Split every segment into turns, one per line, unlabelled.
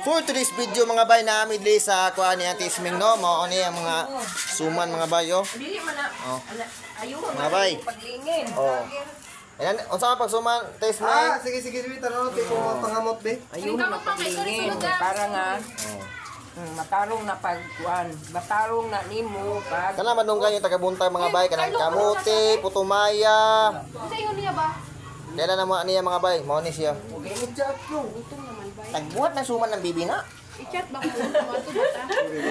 For today's video mga bay na midli sa kuan ni Auntie Isming no, mao ni ang mga suman mga bay oh.
Dili man na.
Oh.
Ayun
Mga bay.
paglingin.
Oh. Ayan, unsa man pag suman taste mo?
Sige, tanong ko pangamot be.
Ayun na paglingin para nga matarong na pagkuan. Matarong na nimo pag
Kana manunggan yung taga-buntag mga bay kanang kamote, putumaya.
Sa iyo niya ba?
Kailan na niya mga bay, mao ni siya.
Okay, chat yo.
Nagbuhat ng suman ng bibi nga.
I-chat ba ko tumato bata?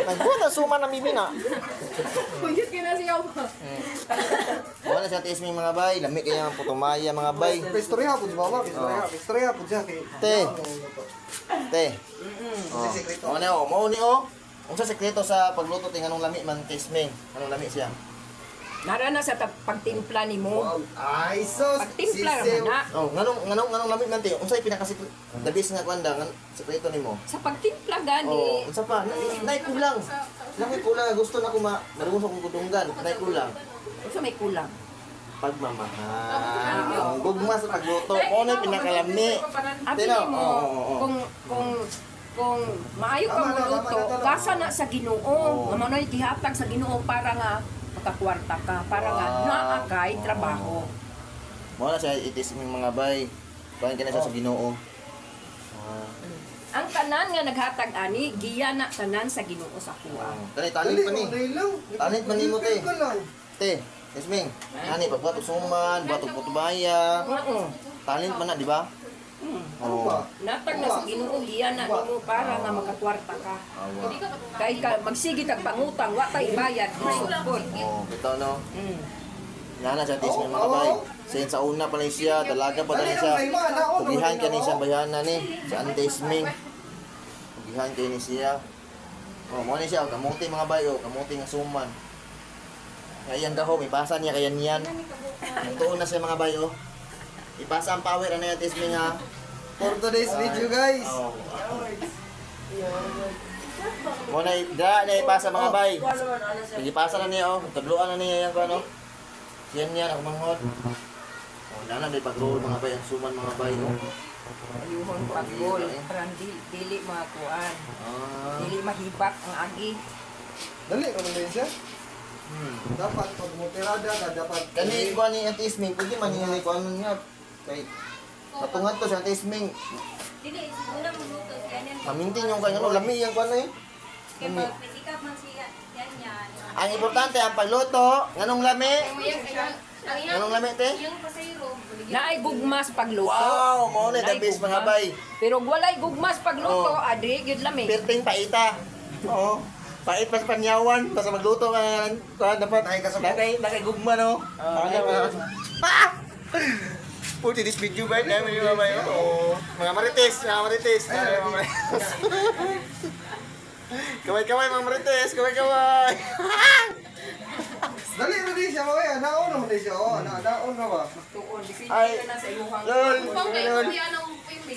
Nagbuhat ng suman ng bibi nga.
Kuyot ka na siya ba?
Mao na siya taste mo mga bay, lami kaya ang putumaya mga bay.
Istorya po mama, istorya po siya kay.
Te. Oh. Mao ni oh. Unsa sekreto sa pagluto ting anong lami man taste me? Anong lami siya?
narana sa pagtimpla nimo.
Ay sos.
Pagtimpla ra man na.
Oh, nganong lami man te? Unsay pinakasikreto? The best nga kuanda nga sekreto nimo.
Sa pagtimpla gani.
Oh, unsa pa? Nay kulang. Lami kulang gusto na ko marunong sa kong kudunggan. Nay kulang.
Unsa may kulang?
Pagmamahal. Gugma sa pagluto. Mao na pinakalami.
Abi
Tino,
mo kung maayo ka muluto, gasa na sa Ginoo. Nga manoy gihatag sa Ginoo para nga makakwarta ka, para nga naa kay trabaho.
Mao na siya itis ng mga bay. Kuan kana siya sa Ginoo.
Ang tanan nga naghatag ani, giya na tanan sa Ginoo sa kuha.
Kani talit pa ni. Talit man nimo te. Te, Isming. Ani pagbuhat og suman, buhat og putubaya.
Oo.
Talent man na, di ba?
Ano ba?
Natag na sa Ginoo giya na nimo para nga makakwarta ka. Kay ka magsige kag pangutang wa tay bayad kusog pod.
Oh, bitaw no. Nana sa tis ng mga bay. Sin sa una pa lang siya, dalaga pa lang siya. Pugihan ka ni siya bayana ni sa Auntie Isming. Pugihan ka ni siya. Oh, mo ni siya kamuti mga bay, oh, kamuti nga suman. Ngayon daw, ipasa niya kaya niyan. Tuon na siya mga bay, oh. Ipasa ang power ano yung Isming ha.
For today's video guys.
Oh. Mo na ipasa mga bay. Ipasa na niya oh. Tagluan na niya yan ko ano. Yan ako manghod. Oh, nana may pag-roll mga bay ang suman mga bay oh.
Ayuhon paggol, parang dili mga kuan. Dili mahibak ang agi.
Dali ko din siya. Dapat pag motirada ka dapat
Kani ko ni Auntie Isming, pwede man niya ko ano niya. Kay patungan to sa Auntie Isming.
Dili, una mo luto siya niyan.
Pamintin yung kanya no, lami yung kuan eh.
Kaya pag pisikap man siya, yan yan.
Ang importante ang pagluto, nganong lami? Nganong lami te?
Yung pasayro.
Naay gugmas pagluto.
Wow, mo na the
Naay
best mga
gugma.
bay.
Pero walay gugmas pagluto,
Oh.
adri gid lami.
Perting paita. Oo. Pait pa sa panyawan, basta magluto ka dapat nakay gugma no. Puti this video ba? Dami yung mamay. Oo. Mga marites. Kaway mga marites, kaway.
Dali na din siya mawaya. Naon na din siya. Oh, naon na ba?
Tuon
Ay,
dipindi na sa imong
lol.
Kung kayo kuya ng pwede.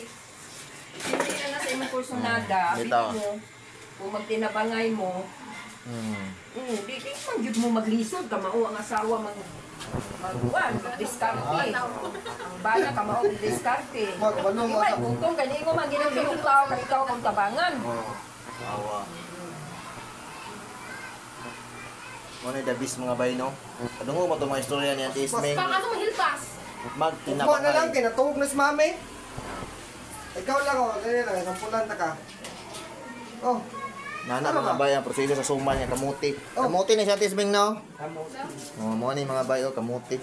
dipindi na sa imong kursunada.
Bitaw.
Mo kung magtinabangay mo, di man jud mo maglisod ka mao ang asawa magkuan, diskarte. Ang bana ka mao diskarte.
Magbanong
Iway butong kani ko man ginang tao ka ikaw kung tabangan.
Awa. Mo na the best mga bay no. Kadungo mo to mga istorya ni Auntie Isming.
Pang ano mahilpas?
Upo na lang,
Magtinabangay.
kinatulog na si mami. Ikaw lang oh, ganyan lang, sampulan ta ka. Oh,
Nana mga bay ang proseso sa suman niya kamuti. Kamuti ni si Auntie Isming no. Oh, mo ni mga bay oh kamuti.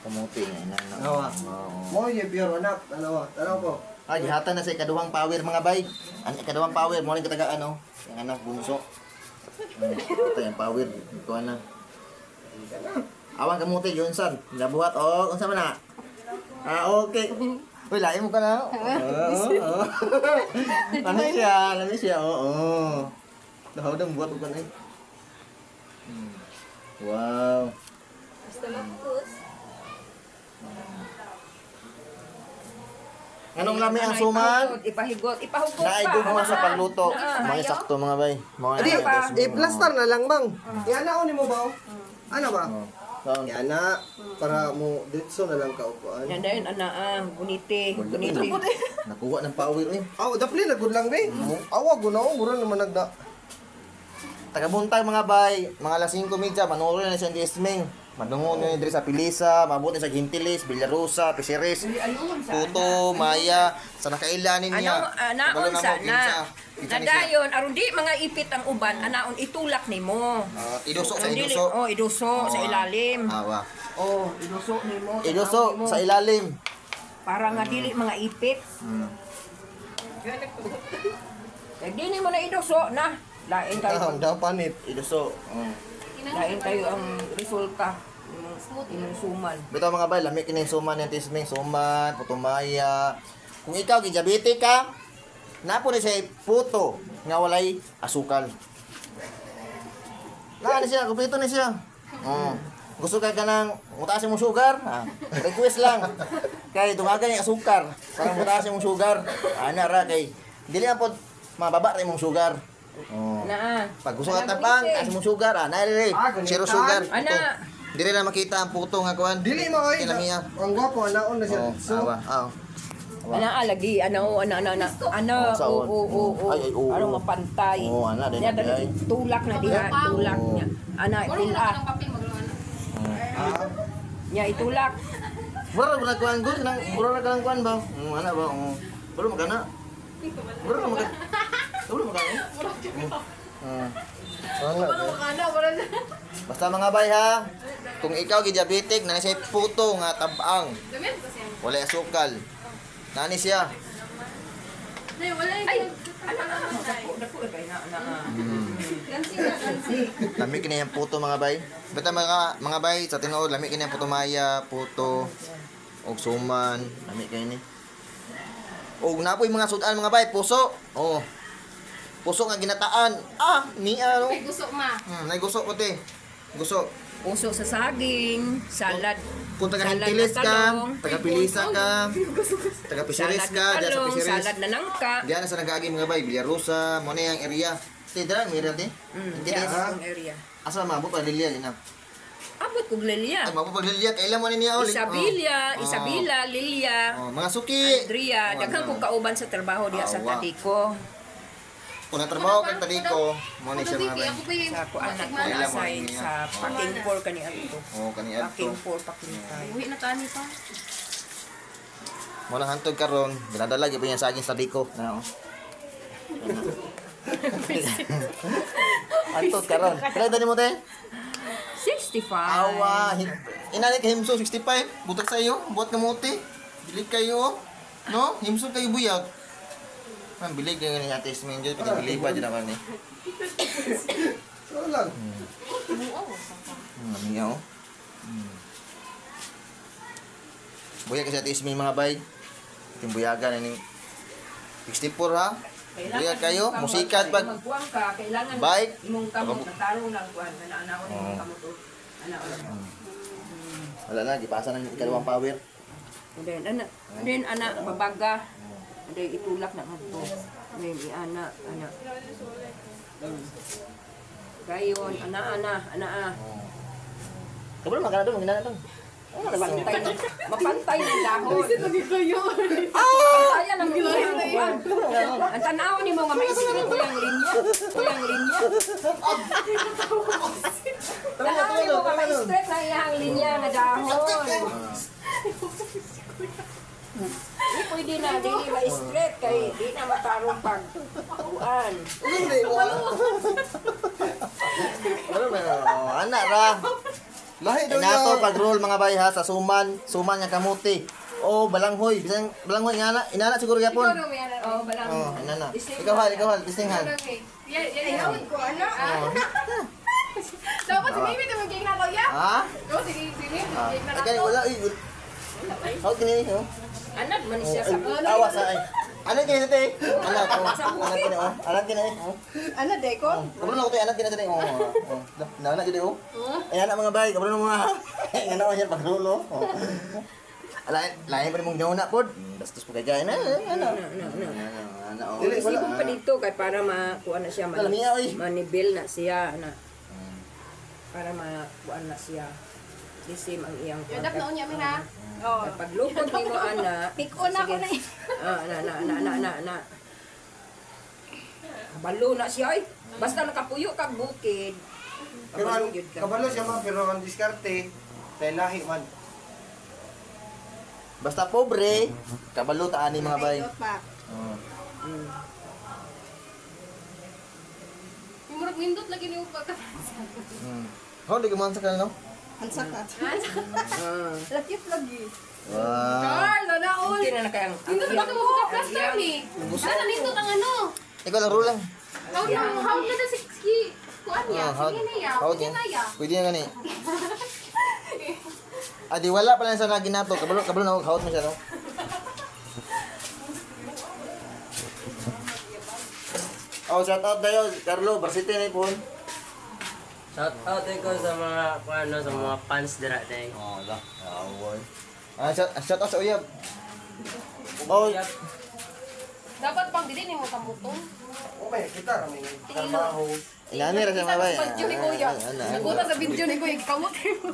Kamuti ni nana.
Awa.
Oo.
mo yung biyoro anak, tanaw ko.
Ah, gihatan na sa ikaduhang power mga bay. Ang ikaduhang power mo ning katagaan no. Yung anak bunso. Ito yung power. Ito na. Awan kamuti yun san. Nabuhat oh, unsa man na? Ah, okay. Uy, lain mo ka na. Oo. Lami siya. Oo. Daw buhat ko na eh. Wow.
Basta magpus.
Anong lami ang suman?
Ipahugot pa.
Naigog mo sa pagluto. Mga sakto mga bay. Mga
Adi, i-plaster na lang bang. Ianaon ni mo ba? Ano ba?
Saan?
Yan na, para mo ditso na lang kaupuan.
Yan dahil guniti. Guniti.
Nakuha ng power eh.
Aw, dapli na good lang be. Awa gunaw, mura naman nagda.
Tagabuntay mga bay, mga alas 5:30, manuro na siya ng Isming. Madungo nyo diri sa Pilisa, mabuti sa Gintilis, Villarosa, Pisiris, Puto, Maya, sa nakailanin niya.
Anaon sana. Nadayon, aron di mga ipit ang uban, anaon itulak nimo.
Iduso sa
Dili-
iduso.
Oh, iduso sa ilalim.
Awa.
Oh, iduso nimo.
Iduso sa ilalim.
Para nga dili mga ipit. Kaya dili mo na iduso na. Lain
Ah,
tayo.
daw panit.
Iduso.
Lain tayo ang resulta. Imong suman.
Bitaw mga bay, lamig kini suman ng Isming, suman, putumaya. Kung ikaw diabetic ka, napo ni siya puto nga walay asukal. Ni siya, kumpleto ni siya. Gusto ka kanang mutaas mo sugar? Request lang. Kay dungagan yung asukar. Para mutaas mo sugar. Ana ra kay dili na pod mababa ra imong sugar.
Na.
Pag gusto ka tapang, taas mo sugar, nalili. Zero sugar.
Ana.
Puto. Dili na makita ang puto nga kuan.
Dili mo ay.
Kinamiya.
Ang gwapo anaon na siya.
Oh,
So,
awa.
Lagi, ano,
Saon. Ay, oo.
Ano mapantay.
Oo, ana, din,
Niya,
ay.
tulak na diha, tulak
Oo.
niya. Ana,
Wala mo na
itulak.
ng papel magluan.
Niya, itulak.
Mura ra kuan gud nang mura ra kuan ba? Ana ba? Mura magana. Mura ra magana. Mura magana.
wala.
Basta mga bay ha. Kung ikaw diabetic na siya puto nga tabang,
Gamit kasi yan.
wala asukal. Nani siya.
Ay, wala
Ay,
yung...
dako, kay na.
Gansi na, gansi.
Lami kini yung puto mga bay. Basta mga bay sa tinuod lami kini yung puto maya, puto og suman, lami kay ni. Og napoy mga sudan mga bay, puso. Oh. Puso nga ginataan. Niya no.
May gusto ma.
Naguso ko te. Gusto.
Puso sa saging, salad.
Kung taga
Salad
Hintilis
na
ka,
talong.
taga Pilisa ka, taga Pisiris
Salad
ka,
na
diyan sa
talong,
Pisiris.
salad na nangka.
Diyan na sa nag-agi mga bay, Villarosa, mo na yung area. Tidra, meron din.
Diyan sa akong area.
Asa mabot pa Lilia ina.
Abot kog Lilia.
Ay mabot pa Lilia, kailan mo niya ulit.
Isabela, Lilia,
Mga suki.
Andrea, daghan kog kauban sa trabaho diha sa
Awa.
Tadiko.
Kung natrabaho kang tadiko, mo ni siya mga bay.
Ako pa yung
Sa ko anak ko
Kailan mo
assign
niya?
sa packing for kani adto.
Kani adto.
Packing for packing tayo.
Uwi na tani pa.
Mo lang hantod karon, dinadala gyud niya sa akin sa diko. Na. Hantod karon. Kailan tani mo te?
65.
Awa, inani ka himso 65, butak sa iyo, buat kamuti. Bilig kayo, no? Himso kayo buyag. Man bilig nga ni Ate Isming jud, pili pa jud naman ni.
So lang.
Amiya oh. Buyag kasi Ate Isming mga bay. Iting buyagan ni 64 ha. Buyag kayo, musikat pag
magkuang ka, kailangan
bike.
imong kamot nataro lang kuan kana anaon imong kamot. Anaon.
Wala na, gipasa ng ikalawang power.
And then ana babaga. And then itulak na ngadto. Then ana. Gayon, ana.
Kabalo magana doon, ginana doon.
Mapantay ng dahon.
kayo.
Pantayan ang mga ang tanaw ni mo nga may isipin ko yung linya. Tanaw ni mo nga may straight na iyang linya nga dahon. Di pwede na, di ma-straight kay di na matarong pag-uan.
Ano ba? Anak ra.
Lahi daw
Inato
niya.
pag-roll mga bay ha sa suman nga kamuti. Oh, balanghoy, bisang balanghoy nga inana siguro gyapon.
Oh, balang.
Oh, inana. Ikaw hal, bising hal.
Yan ko, ano? Dapat si Mimi ito mag-gig na to, ya?
Ha?
Dapat si Mimi ito mag-gig na
Kani
to.
wala How kini oh.
Anak man siya sa
Awas ay. Ano kini te? Anak ko. Anak kini oh. Anak kini oh.
Ano, Deko?
Kabalo na ko te anak kini te oh. Nana jud oh. Ay anak mga bay, kabalo na mga. Ngano siya pag-roll oh. Lain pa mong nyona pod. Bastos pa kay na. Ano? Ano?
Dili,
Isipin pa dito kay para makuha na siya
Wala niya, oy.
manibil na siya na para makuha na siya. Disim ang iyang
Yadap na unya mi ha. Oh.
Kapag lupot ni mo, ana.
Pick-on ako na eh.
Na. Kabalo na siya, ay. Basta nakapuyo kag bukid.
Pero
Kabalo
ang
yun ka.
kabalo siya man, pero ang diskarte, tayo lahi man.
Basta pobre, kabalo ta ani mga bay.
Ikot pa.
Oh.
Yung murag nindot lagi ni upa ka.
How di ka sa kanino?
Hansa ka.
Lakit lagi.
Wow.
Carl, nanaol.
Hindi na kayang
Nindot ba ka mabuka plaster ni? Sana nindot ang ano?
Ikaw laro lang.
How na da si kuan niya? Sige na ya.
How
Sige na ya.
Pwede na gani. Di wala pa lang sa naginato. Kabalo na hawt mo siya no. Oh, shout out dayo, Carlo, varsity na ipon.
Shout out ko sa mga ano sa mga fans dira day.
Oh, la. Away. Shout out sa uyab. Oh,
Dapat pang dili ni mo kamutong.
Okay, kita kami trabaho.
inani ra sa mga bay.
Sa video ni Kuya. Naguta sa video ni Kuya, kamot mo.